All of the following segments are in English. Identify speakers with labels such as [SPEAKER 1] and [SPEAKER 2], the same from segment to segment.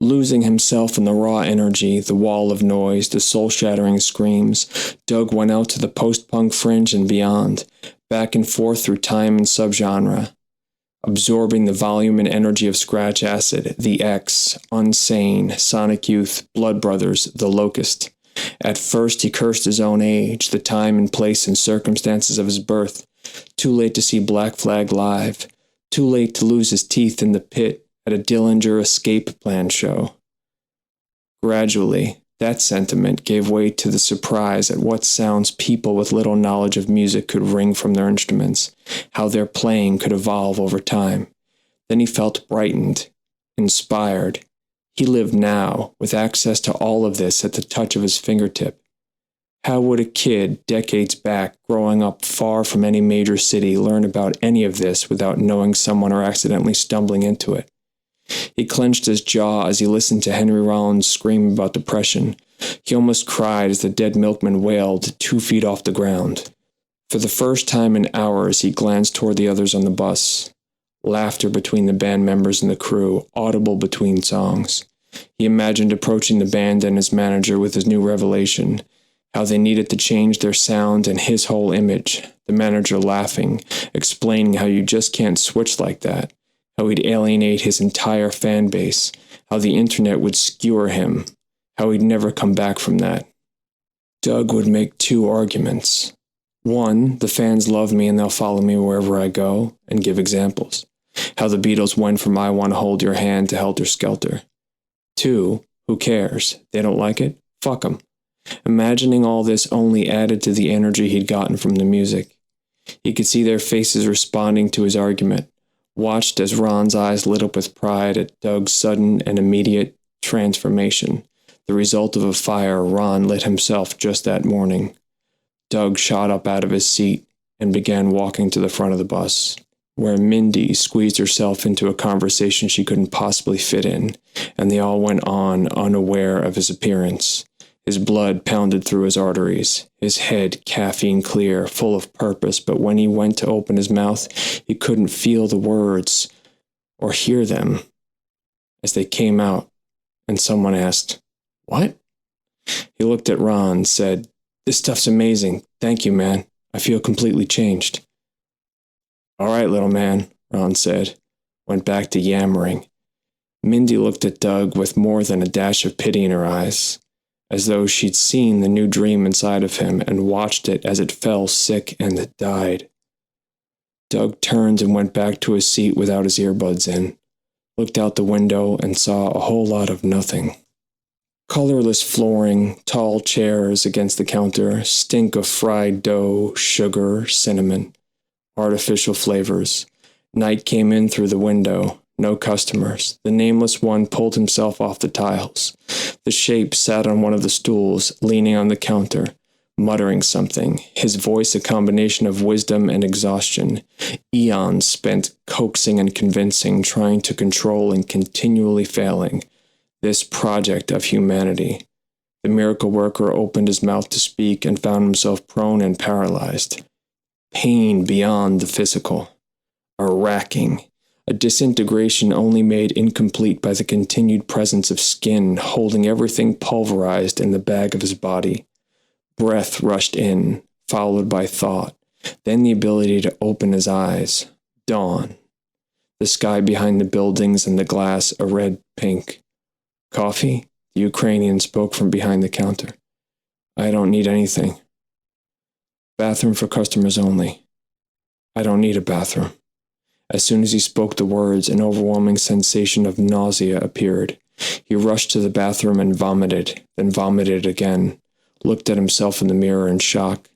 [SPEAKER 1] Losing himself in the raw energy, the wall of noise, the soul-shattering screams, Doug went out to the post-punk fringe and beyond, back and forth through time and subgenre, absorbing the volume and energy of Scratch Acid, The X, Unsane, Sonic Youth, Blood Brothers, The Locust. At first he cursed his own age, the time and place and circumstances of his birth. Too late to see Black Flag live. Too late to lose his teeth in the pit at a Dillinger Escape Plan show. Gradually, that sentiment gave way to the surprise at what sounds people with little knowledge of music could wring from their instruments, how their playing could evolve over time. Then he felt brightened, inspired. He lived now, with access to all of this at the touch of his fingertip. How would a kid, decades back, growing up far from any major city, learn about any of this without knowing someone or accidentally stumbling into it? He clenched his jaw as he listened to Henry Rollins scream about depression. He almost cried as the dead milkman wailed 2 feet off the ground. For the first time in hours, he glanced toward the others on the bus. Laughter between the band members and the crew, audible between songs. He imagined approaching the band and his manager with his new revelation, how they needed to change their sound and his whole image. The manager laughing, explaining how you just can't switch like that, how he'd alienate his entire fan base, how the internet would skewer him, how he'd never come back from that. Doug would make 2 arguments. 1, the fans love me and they'll follow me wherever I go, and give examples. How the Beatles went from I Want to Hold Your Hand to Helter Skelter. 2, who cares? They don't like it? Fuck 'em. Imagining all this only added to the energy he'd gotten from the music. He could see their faces responding to his argument, watched as Ron's eyes lit up with pride at Doug's sudden and immediate transformation, the result of a fire Ron lit himself just that morning. Doug shot up out of his seat and began walking to the front of the bus, where Mindy squeezed herself into a conversation she couldn't possibly fit in, and they all went on unaware of his appearance. His blood pounded through his arteries, his head caffeine clear, full of purpose, but when he went to open his mouth, he couldn't feel the words or hear them as they came out, and someone asked, "What?" He looked at Ron, said, "This stuff's amazing. Thank you, man. I feel completely changed." "All right, little man," Ron said, went back to yammering. Mindy looked at Doug with more than a dash of pity in her eyes, as though she'd seen the new dream inside of him and watched it as it fell sick and died. Doug turned and went back to his seat without his earbuds in, looked out the window and saw a whole lot of nothing. Colorless flooring, tall chairs against the counter, stink of fried dough, sugar, cinnamon, artificial flavors. Night came in through the window. No customers. The nameless one pulled himself off the tiles. The shape sat on one of the stools, leaning on the counter, muttering something, his voice a combination of wisdom and exhaustion. Eons spent coaxing and convincing, trying to control and continually failing. This project of humanity. The miracle worker opened his mouth to speak and found himself prone and paralyzed. Pain beyond the physical. A racking. A disintegration only made incomplete by the continued presence of skin holding everything pulverized in the bag of his body. Breath rushed in, followed by thought, then the ability to open his eyes. Dawn. The sky behind the buildings and the glass a red pink. "Coffee?" The Ukrainian spoke from behind the counter. "I don't need anything." "Bathroom for customers only." "I don't need a bathroom." As soon as he spoke the words, an overwhelming sensation of nausea appeared. He rushed to the bathroom and vomited, then vomited again, looked at himself in the mirror in shock.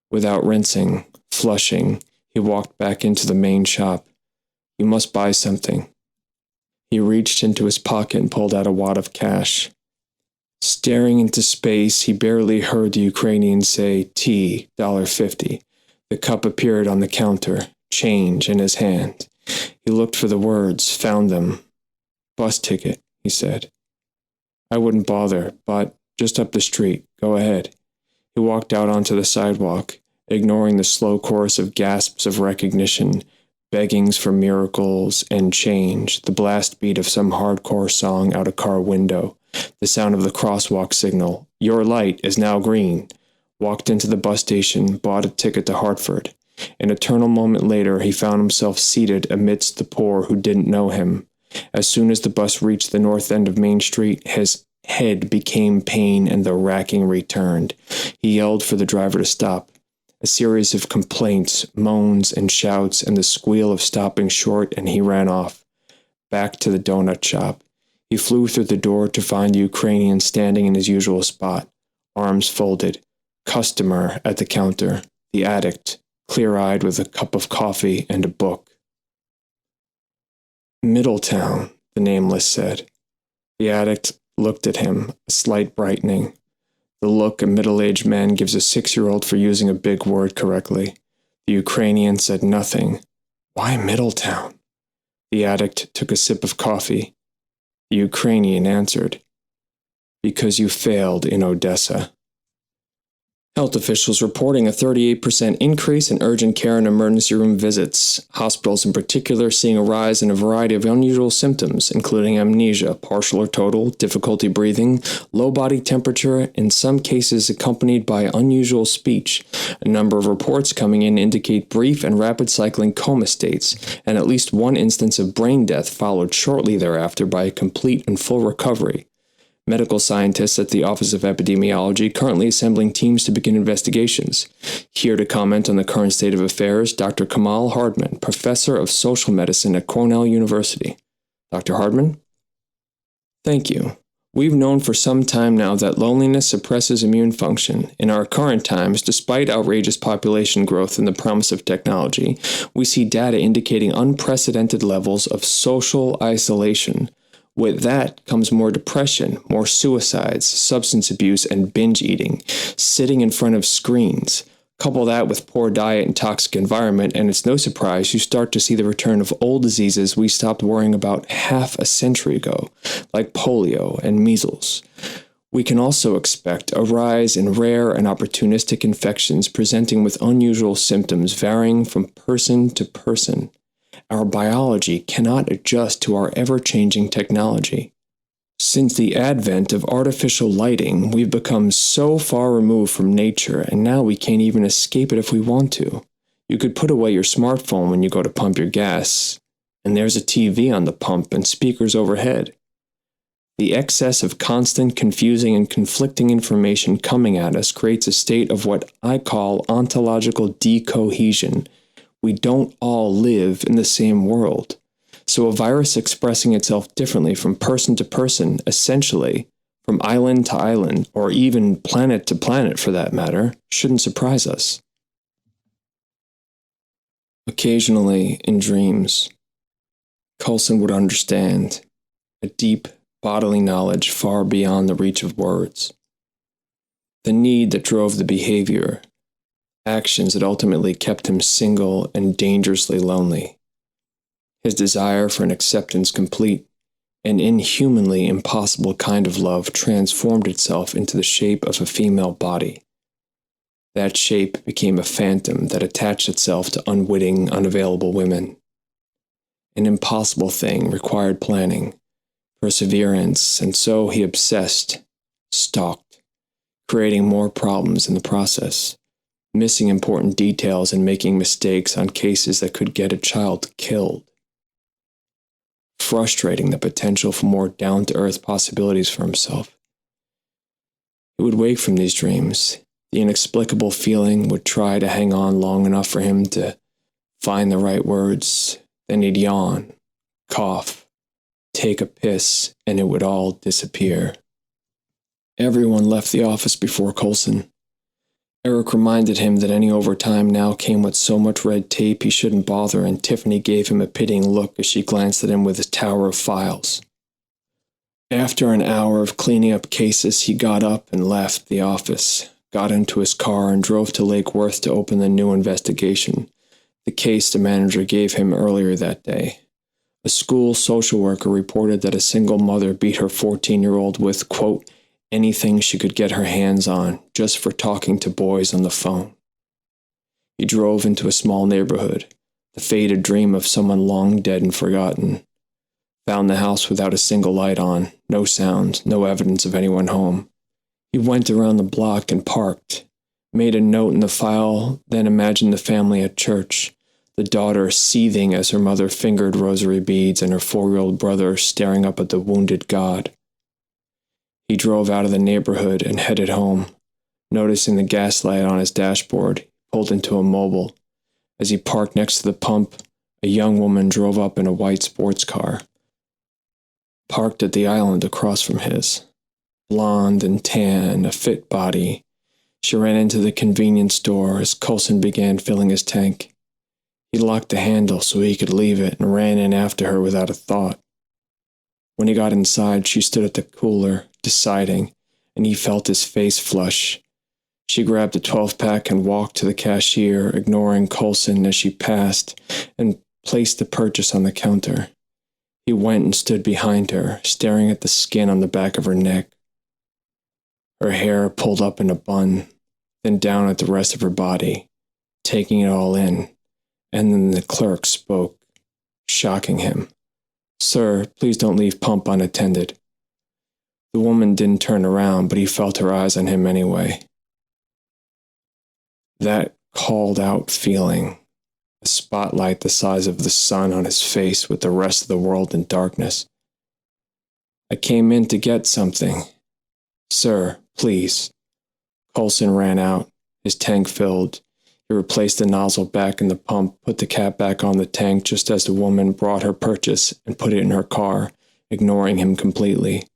[SPEAKER 1] Without rinsing, flushing, he walked back into the main shop. He must buy something. He reached into his pocket and pulled out a wad of cash. Staring into space, he barely heard the Ukrainian say, "Tea, $1.50. The cup appeared on the counter. Change in his hand. He looked for the words, found them. "Bus ticket," he said. "I wouldn't bother, but just up the street. Go ahead." He walked out onto the sidewalk, ignoring the slow chorus of gasps of recognition, beggings for miracles and change, the blast beat of some hardcore song out a car window, the sound of the crosswalk signal, "Your light is now green," walked into the bus station, bought a ticket to Hartford. An eternal moment later, he found himself seated amidst the poor who didn't know him. As soon as the bus reached the north end of Main Street, his head became pain and the racking returned. He yelled for the driver to stop. A series of complaints, moans, and shouts, and the squeal of stopping short, and he ran off. Back to the donut shop. He flew through the door to find the Ukrainian standing in his usual spot, arms folded, customer at the counter, the addict, clear-eyed with a cup of coffee and a book. "Middletown," the nameless said. The addict looked at him, a slight brightening. The look a middle-aged man gives a 6-year-old for using a big word correctly. The Ukrainian said nothing. "Why Middletown?" The addict took a sip of coffee. The Ukrainian answered, "Because you failed in Odessa." Health officials reporting a 38% increase in urgent care and emergency room visits. Hospitals in particular seeing a rise in a variety of unusual symptoms, including amnesia, partial or total, difficulty breathing, low body temperature, in some cases accompanied by unusual speech. A number of reports coming in indicate brief and rapid cycling coma states, and at least one instance of brain death followed shortly thereafter by a complete and full recovery. Medical scientists at the Office of Epidemiology currently assembling teams to begin investigations. Here to comment on the current state of affairs, Dr. Kamal Hardman, professor of social medicine at Cornell University. Dr. Hardman? Thank you. We've known for some time now that loneliness suppresses immune function. In our current times, despite outrageous population growth and the promise of technology, we see data indicating unprecedented levels of social isolation. With that comes more depression, more suicides, substance abuse, and binge eating, sitting in front of screens. Couple that with poor diet and toxic environment, and it's no surprise you start to see the return of old diseases we stopped worrying about half a century ago, like polio and measles. We can also expect a rise in rare and opportunistic infections presenting with unusual symptoms varying from person to person. Our biology cannot adjust to our ever-changing technology. Since the advent of artificial lighting, we've become so far removed from nature, and now we can't even escape it if we want to. You could put away your smartphone when you go to pump your gas, and there's a TV on the pump and speakers overhead. The excess of constant, confusing, and conflicting information coming at us creates a state of what I call ontological decohesion. We don't all live in the same world. So a virus expressing itself differently from person to person, essentially, from island to island, or even planet to planet for that matter, shouldn't surprise us. Occasionally, in dreams, Colson would understand a deep bodily knowledge far beyond the reach of words. The need that drove the behavior, actions that ultimately kept him single and dangerously lonely. His desire for an acceptance complete, an inhumanly impossible kind of love transformed itself into the shape of a female body. That shape became a phantom that attached itself to unwitting, unavailable women. An impossible thing required planning, perseverance, and so he obsessed, stalked, creating more problems in the process, missing important details and making mistakes on cases that could get a child killed, frustrating the potential for more down-to-earth possibilities for himself. He would wake from these dreams. The inexplicable feeling would try to hang on long enough for him to find the right words. Then he'd yawn, cough, take a piss, and it would all disappear. Everyone left the office before Colson. Eric reminded him that any overtime now came with so much red tape he shouldn't bother, and Tiffany gave him a pitying look as she glanced at him with his tower of files. After an hour of cleaning up cases, he got up and left the office, got into his car, and drove to Lake Worth to open the new investigation, the case the manager gave him earlier that day. A school social worker reported that a single mother beat her 14-year-old with, quote, anything she could get her hands on just for talking to boys on the phone. He drove into a small neighborhood, the faded dream of someone long dead and forgotten. Found the house without a single light on, no sound, no evidence of anyone home. He went around the block and parked, made a note in the file, then imagined the family at church, the daughter seething as her mother fingered rosary beads and her 4-year-old brother staring up at the wounded God. He drove out of the neighborhood and headed home. Noticing the gas light on his dashboard, he pulled into a mobile. As he parked next to the pump, a young woman drove up in a white sports car, parked at the island across from his. Blonde and tan, a fit body. She ran into the convenience store as Colson began filling his tank. He locked the handle so he could leave it and ran in after her without a thought. When he got inside, she stood at the cooler, deciding, and he felt his face flush. She grabbed a 12-pack and walked to the cashier, ignoring Colson as she passed, and placed the purchase on the counter. He went and stood behind her, staring at the skin on the back of her neck. Her hair pulled up in a bun, then down at the rest of her body, taking it all in, and then the clerk spoke, shocking him. "Sir, please don't leave pump unattended." The woman didn't turn around, but he felt her eyes on him anyway. That called-out feeling, a spotlight the size of the sun on his face with the rest of the world in darkness. "I came in to get something. Sir, please." Colson ran out, his tank filled. He replaced the nozzle back in the pump, put the cap back on the tank just as the woman brought her purchase and put it in her car, ignoring him completely.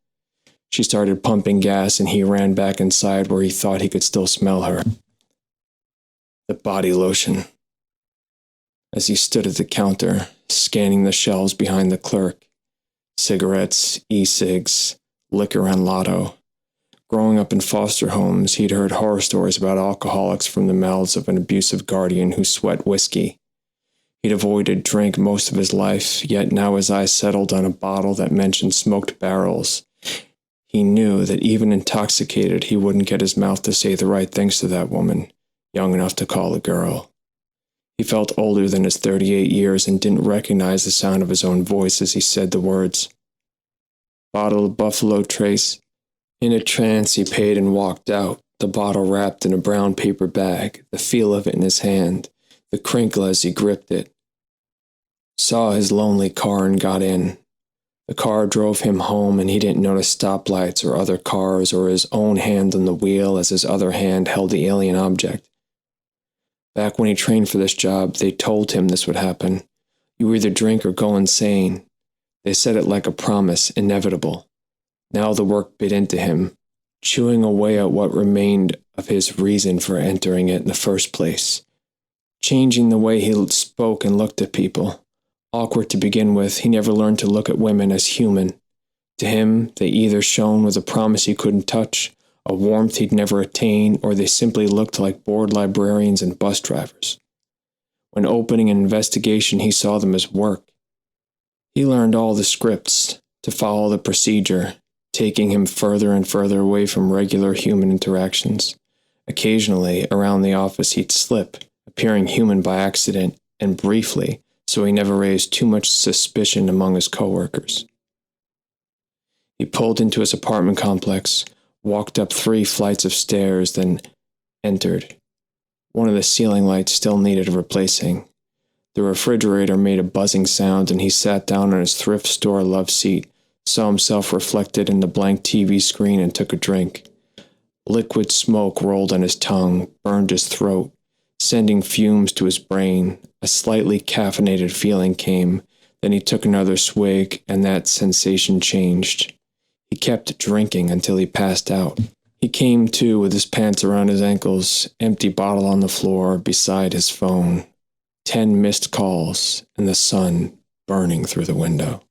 [SPEAKER 1] She started pumping gas and he ran back inside where he thought he could still smell her. The body lotion. As he stood at the counter, scanning the shelves behind the clerk, cigarettes, e-cigs, liquor and lotto. Growing up in foster homes, he'd heard horror stories about alcoholics from the mouths of an abusive guardian who sweat whiskey. He'd avoided drink most of his life, yet now his eyes settled on a bottle that mentioned smoked barrels. He knew that even intoxicated, he wouldn't get his mouth to say the right things to that woman, young enough to call a girl. He felt older than his 38 years and didn't recognize the sound of his own voice as he said the words. "Bottle of Buffalo Trace." In a trance, he paid and walked out, the bottle wrapped in a brown paper bag, the feel of it in his hand, the crinkle as he gripped it. Saw his lonely car and got in. The car drove him home and he didn't notice stoplights or other cars or his own hand on the wheel as his other hand held the alien object. Back when he trained for this job, they told him this would happen. You either drink or go insane. They said it like a promise, inevitable. Now the work bit into him, chewing away at what remained of his reason for entering it in the first place. Changing the way he spoke and looked at people. Awkward to begin with, he never learned to look at women as human. To him, they either shone with a promise he couldn't touch, a warmth he'd never attain, or they simply looked like bored librarians and bus drivers. When opening an investigation, he saw them as work. He learned all the scripts, to follow the procedure, taking him further and further away from regular human interactions. Occasionally, around the office he'd slip, appearing human by accident, and briefly, so he never raised too much suspicion among his coworkers. He pulled into his apartment complex, walked up 3 flights of stairs, then entered. One of the ceiling lights still needed replacing. The refrigerator made a buzzing sound and he sat down on his thrift store love seat, saw himself reflected in the blank TV screen and took a drink. Liquid smoke rolled on his tongue, burned his throat, sending fumes to his brain. A slightly caffeinated feeling came, then he took another swig and that sensation changed. He kept drinking until he passed out. He came to with his pants around his ankles, empty bottle on the floor beside his phone. 10 missed calls and the sun burning through the window.